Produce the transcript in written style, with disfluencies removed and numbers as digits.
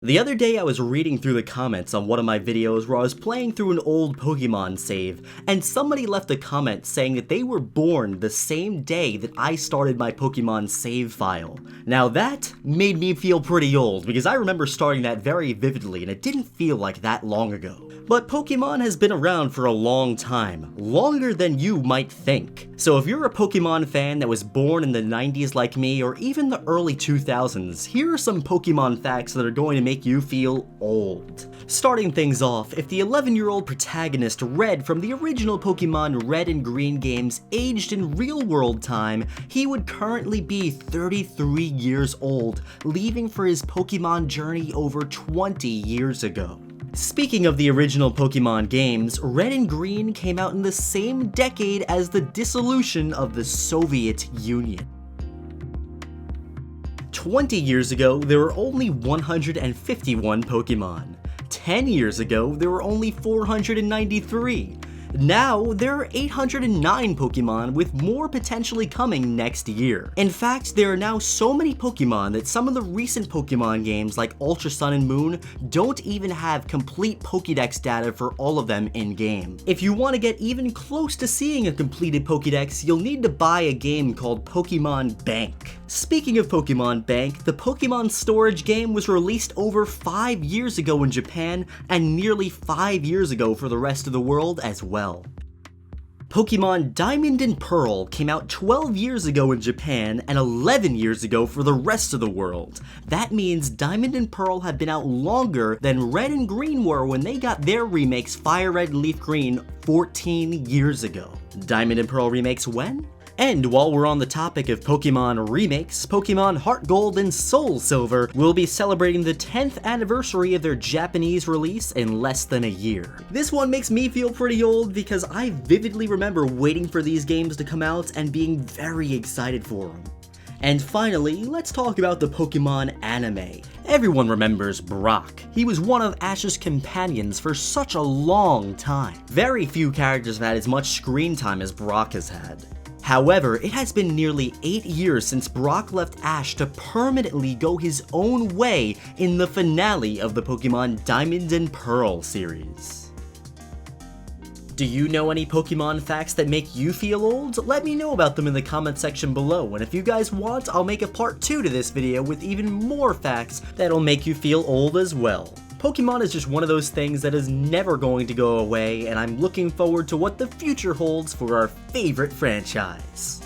The other day I was reading through the comments on one of my videos where I was playing through an old Pokemon save, and somebody left a comment saying that they were born the same day that I started my Pokemon save file. Now that made me feel pretty old, because I remember starting that very vividly and it didn't feel like that long ago. But Pokemon has been around for a long time, longer than you might think. So if you're a Pokemon fan that was born in the 90s like me, or even the early 2000s, here are some Pokemon facts that are going to make you feel old. Starting things off, if the 11-year-old protagonist Red from the original Pokemon Red and Green games aged in real-world time, he would currently be 33 years old, leaving for his Pokemon journey over 20 years ago. Speaking of the original Pokemon games, Red and Green came out in the same decade as the dissolution of the Soviet Union. 20 years ago, there were only 151 Pokemon. 10 years ago, there were only 493. Now, there are 809 Pokemon, with more potentially coming next year. In fact, there are now so many Pokemon that some of the recent Pokemon games like Ultra Sun and Moon don't even have complete Pokédex data for all of them in-game. If you want to get even close to seeing a completed Pokédex, you'll need to buy a game called Pokemon Bank. Speaking of Pokemon Bank, the Pokemon Storage game was released over 5 years ago in Japan and nearly 5 years ago for the rest of the world as well. Pokemon Diamond and Pearl came out 12 years ago in Japan and 11 years ago for the rest of the world. That means Diamond and Pearl have been out longer than Red and Green were when they got their remakes Fire Red and Leaf Green 14 years ago. Diamond and Pearl remakes when? And while we're on the topic of Pokemon remakes, Pokemon Heart Gold and Soul Silver will be celebrating the 10th anniversary of their Japanese release in less than a year. This one makes me feel pretty old because I vividly remember waiting for these games to come out and being very excited for them. And finally, let's talk about the Pokemon anime. Everyone remembers Brock. He was one of Ash's companions for such a long time. Very few characters have had as much screen time as Brock has had. However, it has been nearly 8 years since Brock left Ash to permanently go his own way in the finale of the Pokemon Diamond and Pearl series. Do you know any Pokemon facts that make you feel old? Let me know about them in the comment section below, and if you guys want, I'll make a part 2 to this video with even more facts that'll make you feel old as well. Pokemon is just one of those things that is never going to go away, and I'm looking forward to what the future holds for our favorite franchise.